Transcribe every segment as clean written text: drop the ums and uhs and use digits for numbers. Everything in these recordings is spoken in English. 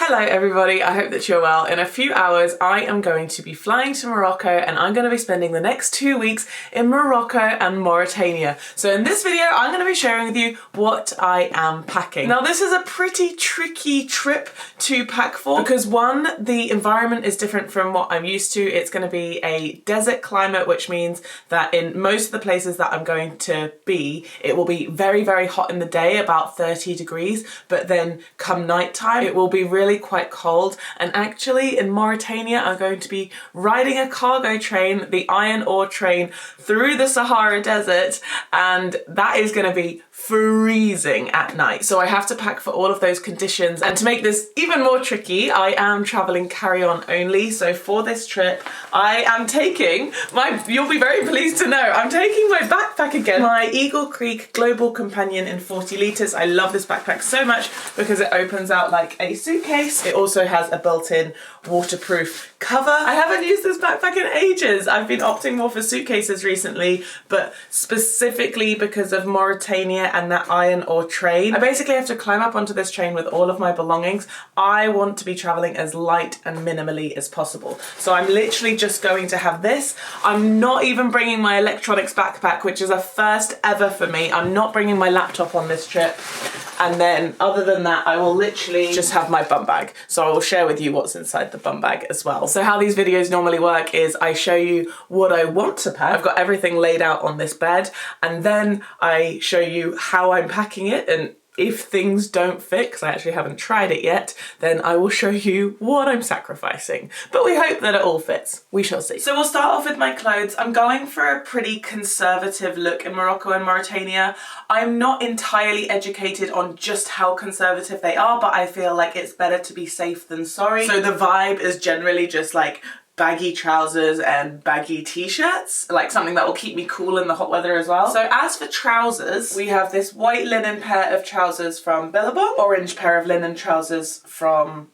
Hello everybody, I hope that you're well. In a few hours I am going to be flying to Morocco and I'm going to be spending the next 2 weeks in Morocco and Mauritania. So in this video I'm going to be sharing with you what I am packing. Now this is a pretty tricky trip to pack for because one, the environment is different from what I'm used to. It's going to be a desert climate, which means that in most of the places that I'm going to be, it will be very, very hot in the day, about 30 degrees, but then come nighttime it will be really quite cold. And actually in Mauritania I'm going to be riding a cargo train, the iron ore train, through the Sahara Desert, and that is going to be freezing at night. So I have to pack for all of those conditions, and to make this even more tricky I am traveling carry-on only. So for this trip I am taking my, you'll be very pleased to know, I'm taking my backpack again, my Eagle Creek Global Companion in 40 litres. I love this backpack so much because it opens out like a suitcase. It also has a built-in waterproof cover. I haven't used this backpack in ages. I've been opting more for suitcases recently, but specifically because of Mauritania and that iron ore train. I basically have to climb up onto this train with all of my belongings. I want to be traveling as light and minimally as possible. So I'm literally just going to have this. I'm not even bringing my electronics backpack, which is a first ever for me. I'm not bringing my laptop on this trip. And then other than that, I will literally just have my bum bag. So I will share with you what's inside the bum bag as well. So how these videos normally work is I show you what I want to pack. I've got everything laid out on this bed, and then I show you how I'm packing it, and if things don't fit, because I actually haven't tried it yet, then I will show you what I'm sacrificing. But we hope that it all fits. We shall see. So we'll start off with my clothes. I'm going for a pretty conservative look in Morocco and Mauritania. I'm not entirely educated on just how conservative they are, but I feel like it's better to be safe than sorry. So the vibe is generally just like baggy trousers and baggy t-shirts, like something that will keep me cool in the hot weather as well. So as for trousers, we have this white linen pair of trousers from Billabong, orange pair of linen trousers from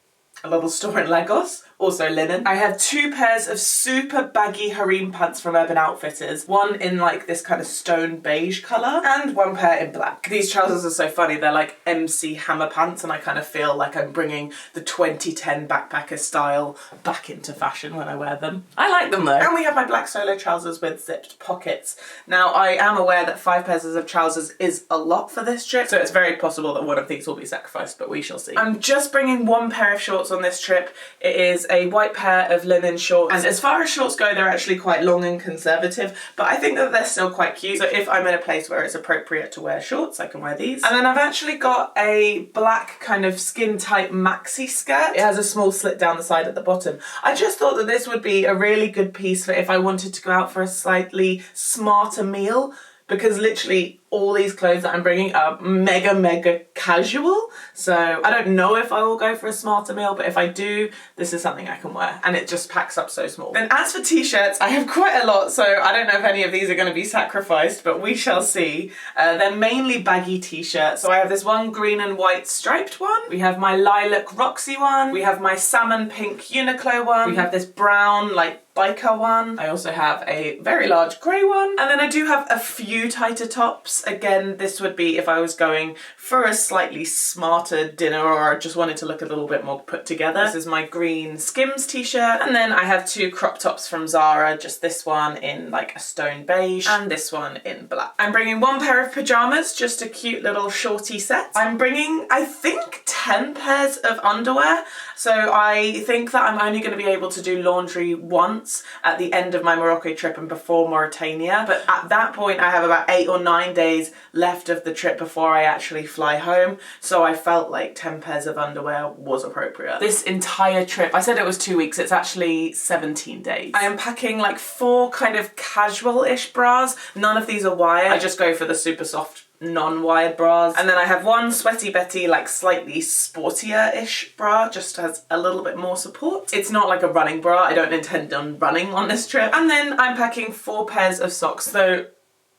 a little store in Lagos, also linen. I have 2 pairs of super baggy harem pants from Urban Outfitters, one in like this kind of stone beige colour and 1 pair in black. These trousers are so funny, they're like MC Hammer pants, and I kind of feel like I'm bringing the 2010 backpacker style back into fashion when I wear them. I like them though. And we have my black solo trousers with zipped pockets. Now I am aware that 5 pairs of trousers is a lot for this trip, so it's very possible that one of these will be sacrificed, but we shall see. I'm just bringing 1 pair of shorts on this trip. It is a white pair of linen shorts, and as far as shorts go they're actually quite long and conservative, but I think that they're still quite cute. So if I'm in a place where it's appropriate to wear shorts, I can wear these. And then I've actually got a black kind of skin tight maxi skirt. It has a small slit down the side at the bottom. I just thought that this would be a really good piece for if I wanted to go out for a slightly smarter meal, because literally all these clothes that I'm bringing are mega casual. So I don't know if I will go for a smarter meal, but if I do, this is something I can wear, and it just packs up so small. Then as for t-shirts, I have quite a lot, so I don't know if any of these are going to be sacrificed, but we shall see. They're mainly baggy t-shirts. So I have this one green and white striped one. We have my lilac Roxy one. We have my salmon pink Uniqlo one. We have this brown like biker one. I also have a very large grey one. And then I do have a few tighter tops. Again, this would be if I was going for a slightly smarter dinner or I just wanted to look a little bit more put together. This is my green Skims t-shirt. And then I have 2 crop tops from Zara, just this one in like a stone beige and this one in black. I'm bringing 1 pair of pyjamas, just a cute little shorty set. I'm bringing, I think, 10 pairs of underwear. So I think that I'm only going to be able to do laundry once at the end of my Morocco trip and before Mauritania. But at that point I have about 8 or 9 days left of the trip before I actually fly home. So I felt like 10 pairs of underwear was appropriate. This entire trip, I said it was 2 weeks, it's actually 17 days. I am packing like 4 kind of casual-ish bras. None of these are wired. I just go for the super soft non-wired bras. And then I have 1 Sweaty Betty, like slightly sportier-ish bra, just has a little bit more support. It's not like a running bra. I don't intend on running on this trip. And then I'm packing 4 pairs of socks, though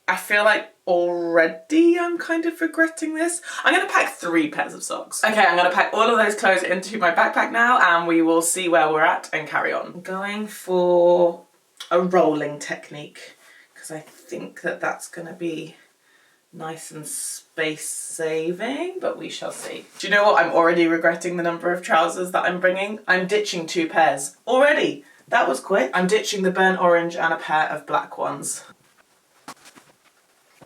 I feel like already I'm kind of regretting this. I'm gonna pack 3 pairs of socks. Okay, I'm gonna pack all of those clothes into my backpack now, and we will see where we're at and carry on. I'm going for a rolling technique, because I think that that's gonna be nice and space saving, but we shall see. Do you know what? I'm already regretting the number of trousers that I'm bringing. I'm ditching 2 pairs already. That was quick. I'm ditching the burnt orange and a pair of black ones.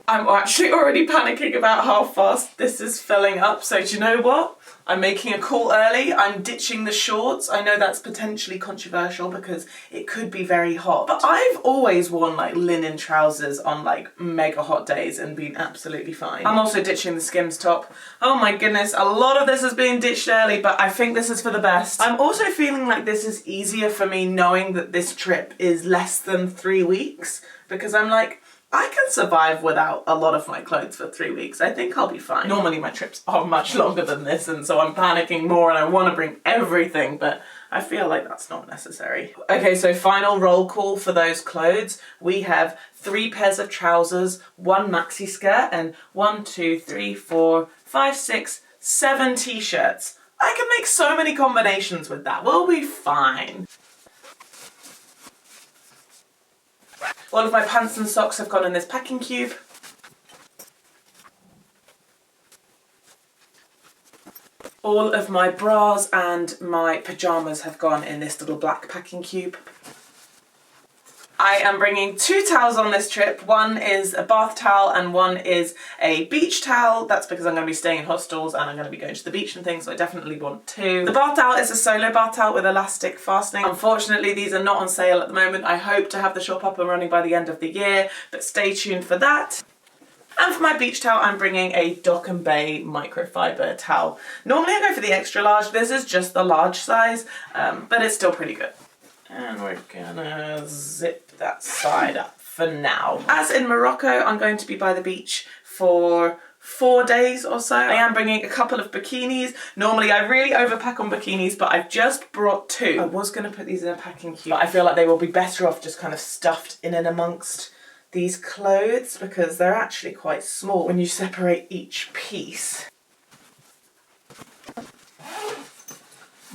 I'm actually already panicking about how fast this is filling up, so do you know what? I'm making a call early. I'm ditching the shorts. I know that's potentially controversial because it could be very hot, but I've always worn like linen trousers on like mega hot days and been absolutely fine. I'm also ditching the Skims top. Oh my goodness, a lot of this is being ditched early, but I think this is for the best. I'm also feeling like this is easier for me knowing that this trip is less than 3 weeks, because I'm like, I can survive without a lot of my clothes for 3 weeks. I think I'll be fine. Normally my trips are much longer than this, and so I'm panicking more and I want to bring everything, but I feel like that's not necessary. Okay, so final roll call for those clothes. We have 3 pairs of trousers, 1 maxi skirt, and 1, 2, 3, 4, 5, 6, 7 t-shirts. I can make so many combinations with that. We'll be fine. All of my pants and socks have gone in this packing cube. All of my bras and my pyjamas have gone in this little black packing cube. I am bringing 2 towels on this trip. One is a bath towel and one is a beach towel. That's because I'm going to be staying in hostels and I'm going to be going to the beach and things, so I definitely want 2. The bath towel is a solo bath towel with elastic fastening. Unfortunately, these are not on sale at the moment. I hope to have the shop up and running by the end of the year, but stay tuned for that. And for my beach towel, I'm bringing a Dock and Bay microfiber towel. Normally I go for the extra large. This is just the large size, but it's still pretty good. And we're gonna zip that side up for now. As in Morocco, I'm going to be by the beach for 4 days or so. I am bringing a couple of bikinis. Normally I really overpack on bikinis, but I've just brought 2. I was gonna put these in a packing cube, but I feel like they will be better off just kind of stuffed in and amongst these clothes because they're actually quite small when you separate each piece.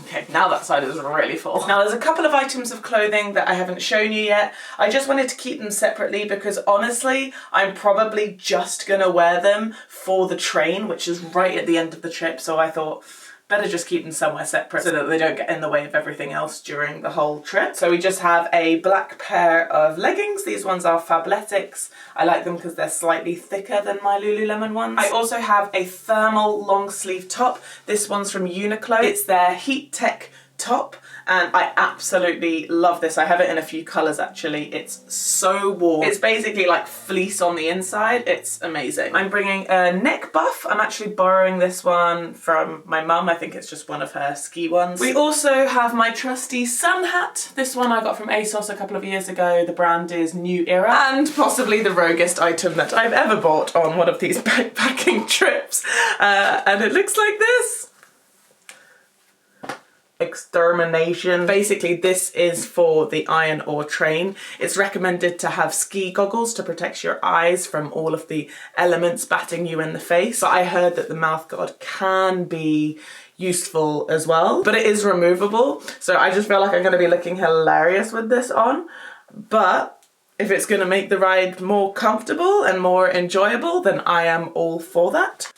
Okay, now that side is really full. Now there's a couple of items of clothing that I haven't shown you yet. I just wanted to keep them separately because honestly, I'm probably just gonna wear them for the train, which is right at the end of the trip. So I thought, better just keep them somewhere separate so that they don't get in the way of everything else during the whole trip. So we just have a black pair of leggings. These ones are Fabletics. I like them because they're slightly thicker than my Lululemon ones. I also have a thermal long sleeve top. This one's from Uniqlo. It's their Heat Tech top and I absolutely love this. I have it in a few colours actually. It's so warm. It's basically like fleece on the inside. It's amazing. I'm bringing a neck buff. I'm actually borrowing this one from my mum. I think it's just one of her ski ones. We also have my trusty sun hat. This one I got from ASOS a couple of years ago. The brand is New Era and possibly the roguest item that I've ever bought on one of these backpacking trips. And it looks like this. Extermination. Basically, this is for the iron ore train. It's recommended to have ski goggles to protect your eyes from all of the elements batting you in the face. But I heard that the mouth guard can be useful as well, but it is removable. So I just feel like I'm going to be looking hilarious with this on. But if it's going to make the ride more comfortable and more enjoyable, then I am all for that.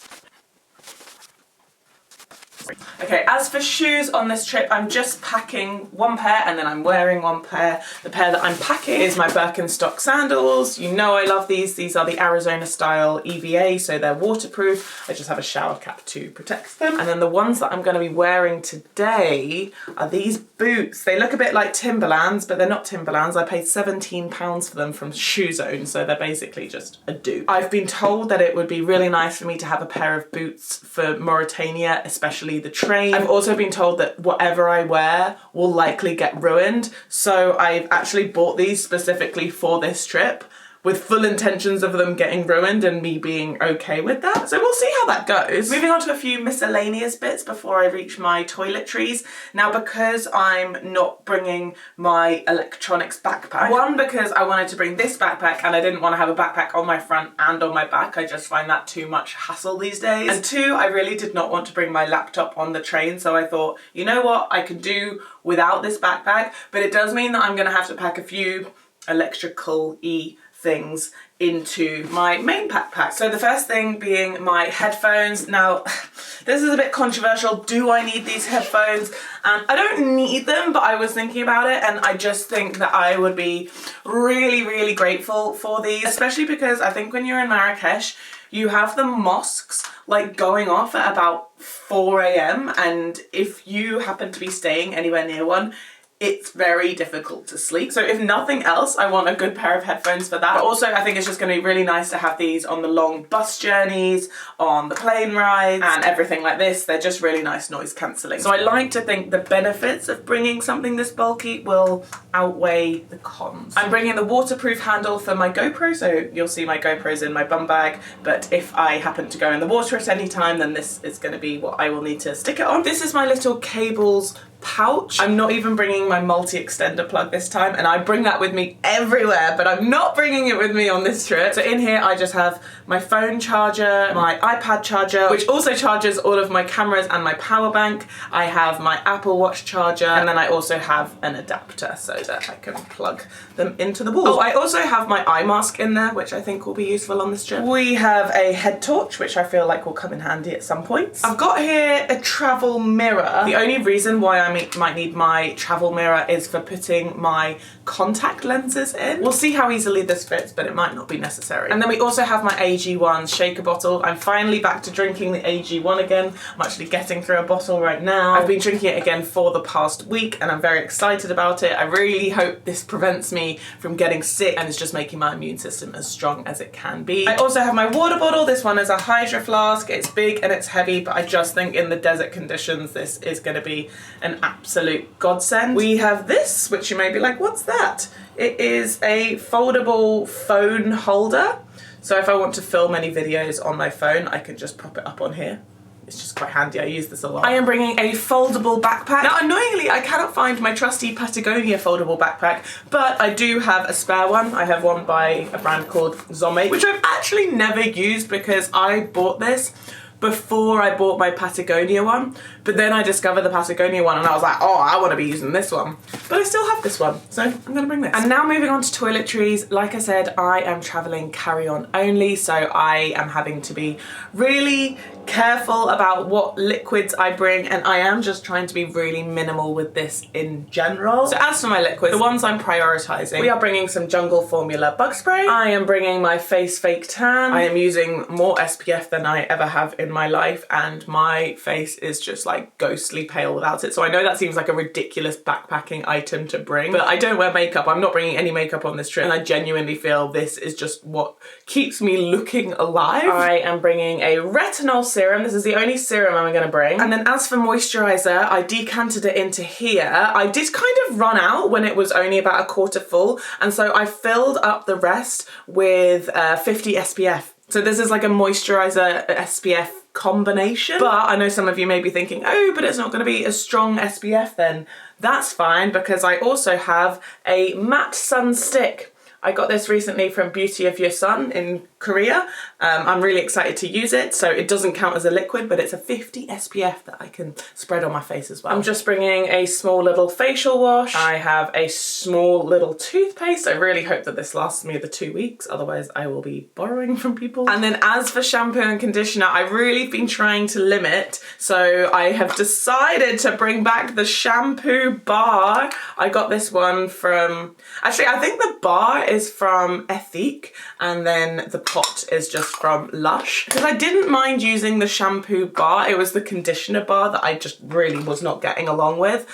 Okay, as for shoes on this trip, I'm just packing 1 pair and then I'm wearing 1 pair. The pair that I'm packing is my Birkenstock sandals. You know I love these. These are the Arizona style EVA, so they're waterproof. I just have a shower cap to protect them. And then the ones that I'm going to be wearing today are these boots. They look a bit like Timberlands, but they're not Timberlands. I paid £17 for them from Shoe Zone, so they're basically just a dupe. I've been told that it would be really nice for me to have a pair of boots for Mauritania, especially the train. I've also been told that whatever I wear will likely get ruined, so I've actually bought these specifically for this trip with full intentions of them getting ruined and me being okay with that. So we'll see how that goes. Moving on to a few miscellaneous bits before I reach my toiletries. Now, because I'm not bringing my electronics backpack, one, because I wanted to bring this backpack and I didn't want to have a backpack on my front and on my back. I just find that too much hassle these days. And 2, I really did not want to bring my laptop on the train, so I thought, you know what, I could do without this backpack, but it does mean that I'm gonna have to pack a few electrical-y things into my main backpack. So the first thing being my headphones. Now, this is a bit controversial. Do I need these headphones? And I don't need them, but I was thinking about it, and I just think that I would be really, really grateful for these, especially because I think when you're in Marrakesh, you have the mosques like going off at about 4 a.m. and if you happen to be staying anywhere near one, it's very difficult to sleep. So if nothing else, I want a good pair of headphones for that. But also I think it's just gonna be really nice to have these on the long bus journeys, on the plane rides and everything like this. They're just really nice noise cancelling. So I like to think the benefits of bringing something this bulky will outweigh the cons. I'm bringing the waterproof handle for my GoPro, so you'll see my GoPro's in my bum bag, but if I happen to go in the water at any time, then this is gonna be what I will need to stick it on. This is my little cables pouch. I'm not even bringing my multi-extender plug this time, and I bring that with me everywhere, but I'm not bringing it with me on this trip. So in here I just have my phone charger, my iPad charger, which also charges all of my cameras and my power bank. I have my Apple Watch charger, and then I also have an adapter so that I can plug them into the wall. Oh, I also have my eye mask in there, which I think will be useful on this trip. We have a head torch, which I feel like will come in handy at some point. I've got here a travel mirror. The only reason why I might need my travel mirror is for putting my contact lenses in. We'll see how easily this fits, but it might not be necessary. And then we also have my AG1 shaker bottle. I'm finally back to drinking the AG1 again. I'm actually getting through a bottle right now. I've been drinking it again for the past week and I'm very excited about it. I really hope this prevents me from getting sick and is just making my immune system as strong as it can be. I also have my water bottle. This one is a Hydro Flask. It's big and it's heavy, but I just think in the desert conditions, this is going to be an absolute godsend. We have this, which you may be like, what's that? It is a foldable phone holder. So if I want to film any videos on my phone, I can just pop it up on here. It's just quite handy, I use this a lot. I am bringing a foldable backpack. Now annoyingly, I cannot find my trusty Patagonia foldable backpack, but I do have a spare one. I have one by a brand called Zombie, which I've actually never used because I bought this before I bought my Patagonia one, but then I discovered the Patagonia one and I was like, oh, I want to be using this one. But I still have this one, so I'm gonna bring this. And now moving on to toiletries. Like I said, I am traveling carry-on only, so I am having to be really careful about what liquids I bring, and I am just trying to be really minimal with this in general. So as for my liquids, the ones I'm prioritizing, we are bringing some Jungle Formula bug spray. I am bringing my Face Fake Tan. I am using more SPF than I ever have in my life, and my face is just like ghostly pale without it. So I know that seems like a ridiculous backpacking item to bring, but I don't wear makeup. I'm not bringing any makeup on this trip, and I genuinely feel this is just what keeps me looking alive. I am bringing a retinol serum. This is the only serum I'm gonna bring. And then as for moisturizer, I decanted it into here. I did kind of run out when it was only about a quarter full, and so I filled up the rest with 50 SPF. So this is like a moisturizer SPF combination, but I know some of you may be thinking, oh, but it's not going to be a strong SPF then. That's fine, because I also have a matte sun stick. I got this recently from Beauty of Your Sun in Korea. I'm really excited to use it. So it doesn't count as a liquid, but it's a 50 SPF that I can spread on my face as well. I'm just bringing a small little facial wash. I have a small little toothpaste. I really hope that this lasts me the 2 weeks. Otherwise I will be borrowing from people. And then as for shampoo and conditioner, I've really been trying to limit. So I have decided to bring back the shampoo bar. I got this one from, actually I think the bar is from Ethique, and then the pot is just from Lush. Because I didn't mind using the shampoo bar, it was the conditioner bar that I just really was not getting along with.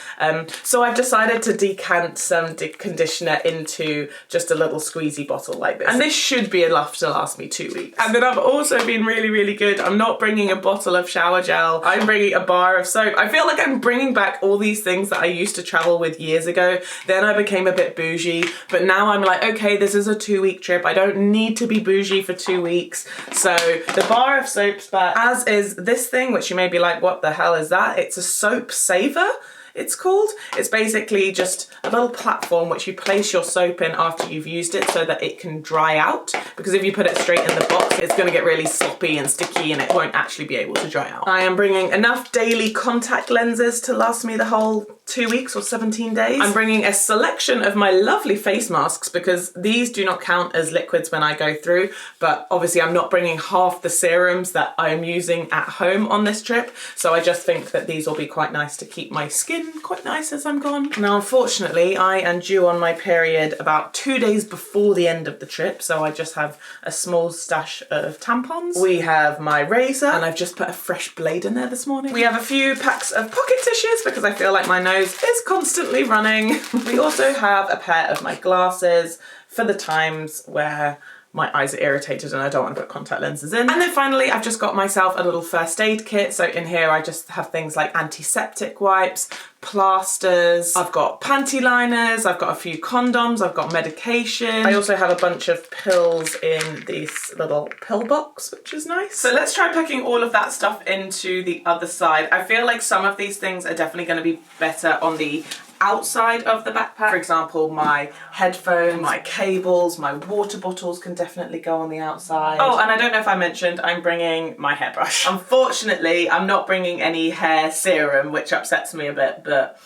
So I've decided to decant some conditioner into just a little squeezy bottle like this. And this should be enough to last me 2 weeks. And then I've also been really, really good. I'm not bringing a bottle of shower gel. I'm bringing a bar of soap. I feel like I'm bringing back all these things that I used to travel with years ago. Then I became a bit bougie, but now I'm like, okay, this is a 2-week trip. I don't need to be bougie for 2 weeks. So the bar of soap's back, as is this thing, which you may be like, what the hell is that? It's a soap saver. it's called. It's basically just a little platform which you place your soap in after you've used it so that it can dry out, because if you put it straight in the box it's going to get really sloppy and sticky and it won't actually be able to dry out. I am bringing enough daily contact lenses to last me the whole 2 weeks or 17 days. I'm bringing a selection of my lovely face masks because these do not count as liquids when I go through, but obviously I'm not bringing half the serums that I'm using at home on this trip, so I just think that these will be quite nice to keep my skin quite nice as I'm gone. Now unfortunately I am due on my period about 2 days before the end of the trip, so I just have a small stash of tampons. We have my razor, and I've just put a fresh blade in there this morning. We have a few packs of pocket tissues because I feel like my nose is constantly running. We also have a pair of my glasses for the times where my eyes are irritated and I don't want to put contact lenses in. And then finally, I've just got myself a little first aid kit. So in here, I just have things like antiseptic wipes, plasters, I've got panty liners, I've got a few condoms, I've got medication. I also have a bunch of pills in this little pill box, which is nice. So let's try packing all of that stuff into the other side. I feel like some of these things are definitely going to be better on the outside of the backpack. For example, my headphones, my cables, my water bottles can definitely go on the outside. Oh, and I don't know if I mentioned, I'm bringing my hairbrush. Unfortunately, I'm not bringing any hair serum, which upsets me a bit, but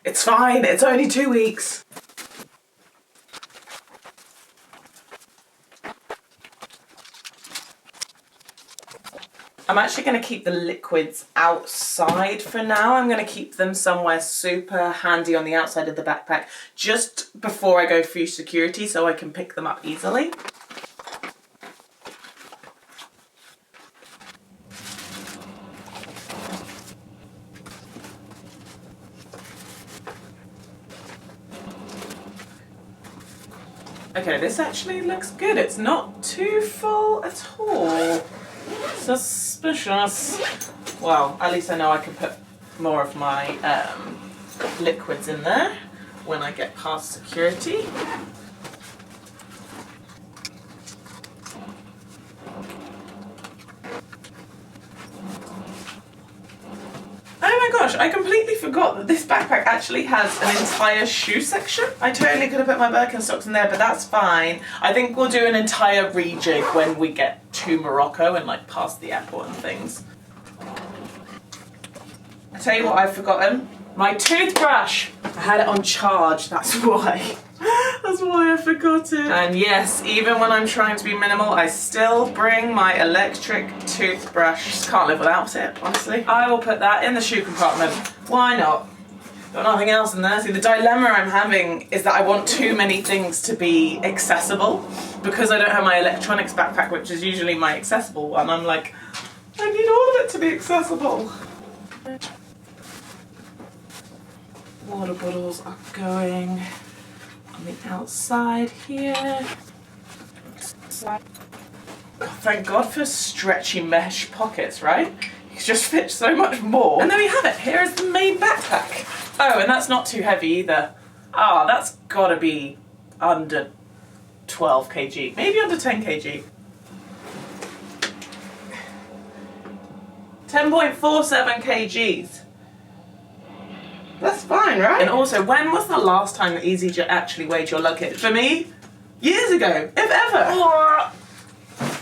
it's fine. It's only 2 weeks. I'm actually going to keep the liquids outside for now. I'm going to keep them somewhere super handy on the outside of the backpack just before I go through security so I can pick them up easily. Okay, this actually looks good. It's not too full at all. Suspicious. Well, at least I know I can put more of my liquids in there when I get past security. Oh my gosh, I completely forgot that this backpack actually has an entire shoe section. I totally could have put my Birkenstocks in there, but that's fine. I think we'll do an entire rejig when we get to Morocco and like past the airport and things. I tell you what I've forgotten. My toothbrush. I had it on charge, that's why. That's why I forgot it. And yes, even when I'm trying to be minimal, I still bring my electric toothbrush. Just can't live without it, honestly. I will put that in the shoe compartment. Why not? Got nothing else in there. See, the dilemma I'm having is that I want too many things to be accessible because I don't have my electronics backpack, which is usually my accessible one. I'm like, I need all of it to be accessible. Water bottles are going on the outside here. Oh, thank God for stretchy mesh pockets, right? You can just fit so much more. And there we have it. Here is the main backpack. Oh, and that's not too heavy either. Ah, that's gotta be under 12 kg, maybe under 10 kg. 10.47 kgs. That's fine, right? And also, when was the last time that Easyjet actually weighed your luggage? For me, years ago, if ever.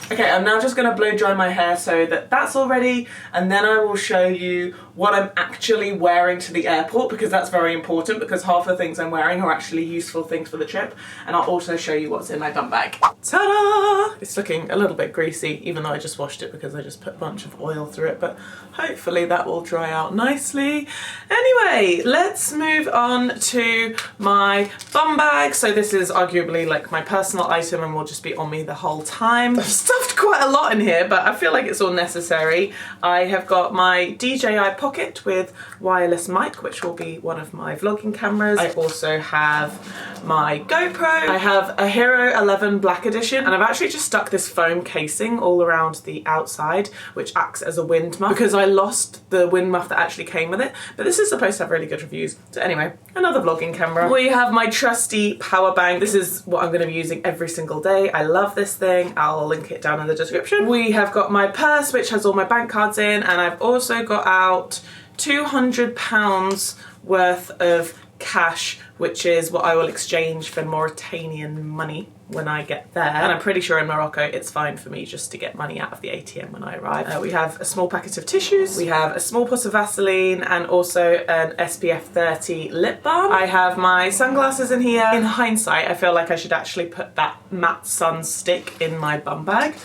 Okay, I'm now just going to blow dry my hair so that that's all ready, and then I will show you what I'm actually wearing to the airport, because that's very important, because half the things I'm wearing are actually useful things for the trip, and I'll also show you what's in my bum bag. Ta-da! It's looking a little bit greasy, even though I just washed it because I just put a bunch of oil through it, but hopefully that will dry out nicely. Anyway, let's move on to my bum bag. So this is arguably like my personal item and will just be on me the whole time. I've stuffed quite a lot in here, but I feel like it's all necessary. I have got my DJI pocket with wireless mic, which will be one of my vlogging cameras. I also have my GoPro. I have a Hero 11 Black Edition, and I've actually just stuck this foam casing all around the outside, which acts as a wind muff, because I lost the wind muff that actually came with it, but this is supposed to have really good reviews. So anyway, another vlogging camera. We have my trusty power bank. This is what I'm going to be using every single day. I love this thing. I'll link it down in the description. We have got my purse, which has all my bank cards in, and I've also got out £200 worth of cash, which is what I will exchange for Mauritanian money when I get there. And I'm pretty sure in Morocco it's fine for me just to get money out of the ATM when I arrive. We have a small packet of tissues, we have a small pot of Vaseline, and also an SPF 30 lip balm. I have my sunglasses in here. In hindsight, I feel like I should actually put that matte sun stick in my bum bag.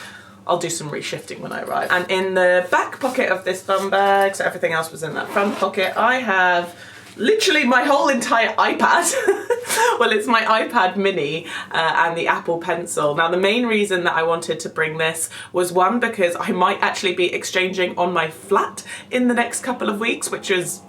I'll do some reshifting when I arrive. And in the back pocket of this bum bag, so everything else was in that front pocket, I have literally my whole entire iPad. Well, it's my iPad mini and the Apple Pencil. Now, the main reason that I wanted to bring this was, one, because I might actually be exchanging on my flat in the next couple of weeks, which is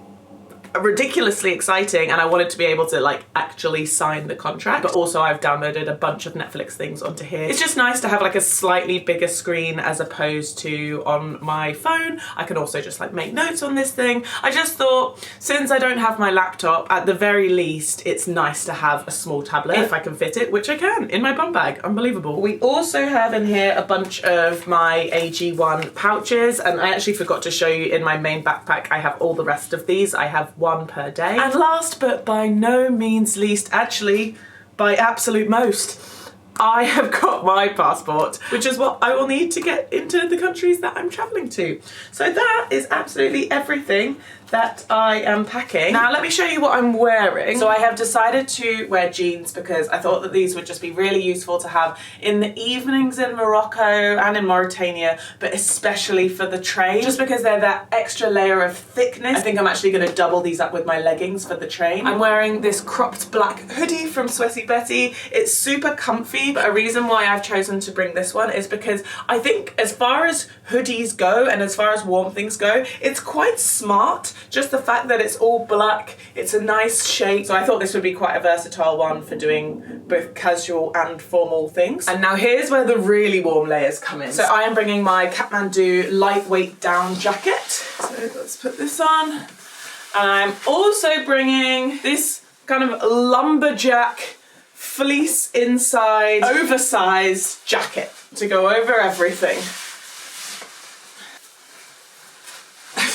ridiculously exciting, and I wanted to be able to like actually sign the contract. But also I've downloaded a bunch of Netflix things onto here. It's just nice to have like a slightly bigger screen as opposed to on my phone. I can also just like make notes on this thing. I just thought, since I don't have my laptop, at the very least it's nice to have a small tablet if I can fit it, which I can, in my bum bag. Unbelievable. We also have in here a bunch of my AG1 pouches, and I actually forgot to show you in my main backpack I have all the rest of these. I have one per day. And last but by no means least, actually by absolute most, I have got my passport, which is what I will need to get into the countries that I'm traveling to. So that is absolutely everything that I am packing. Now let me show you what I'm wearing. So I have decided to wear jeans because I thought that these would just be really useful to have in the evenings in Morocco and in Mauritania, but especially for the train, just because they're that extra layer of thickness. I think I'm actually going to double these up with my leggings for the train. I'm wearing this cropped black hoodie from Sweaty Betty. It's super comfy, but a reason why I've chosen to bring this one is because I think as far as hoodies go and as far as warm things go, it's quite smart. Just the fact that it's all black, it's a nice shape. So I thought this would be quite a versatile one for doing both casual and formal things. And now here's where the really warm layers come in. So I am bringing my Kathmandu lightweight down jacket. So let's put this on. And I'm also bringing this kind of lumberjack fleece inside oversized jacket to go over everything.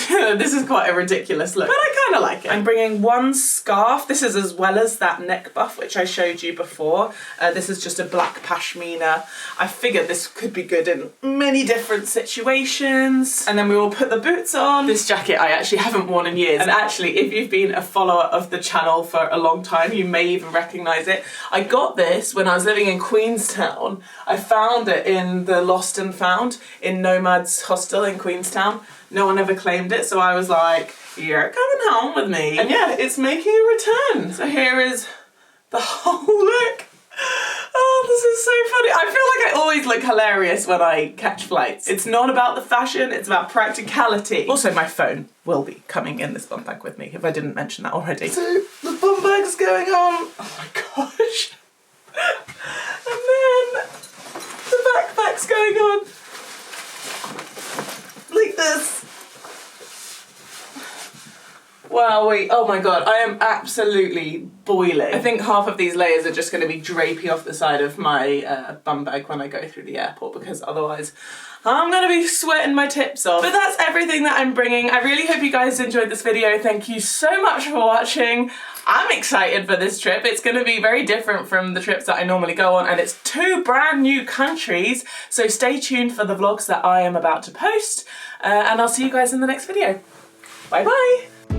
This is quite a ridiculous look, but I kind of like it. I'm bringing one scarf. This is as well as that neck buff, which I showed you before. This is just a black pashmina. I figured this could be good in many different situations. And then we will put the boots on. This jacket I actually haven't worn in years. And actually, if you've been a follower of the channel for a long time, you may even recognize it. I got this when I was living in Queenstown. I found it in the Lost and Found in Nomad's hostel in Queenstown. No one ever claimed it, so I was like, you're coming home with me. And yeah, it's making a return. So here is the whole look. Oh, this is so funny. I feel like I always look hilarious when I catch flights. It's not about the fashion, it's about practicality. Also, my phone will be coming in this bum bag with me, if I didn't mention that already. So the bum bag's going on. Oh my gosh. And then the backpack's going on. Like this. Wow, wait, oh my god, I am absolutely boiling. I think half of these layers are just going to be drapey off the side of my bum bag when I go through the airport, because otherwise I'm going to be sweating my tips off. But that's everything that I'm bringing. I really hope you guys enjoyed this video. Thank you so much for watching. I'm excited for this trip. It's going to be very different from the trips that I normally go on, and it's 2 brand new countries. So stay tuned for the vlogs that I am about to post, and I'll see you guys in the next video. Bye bye.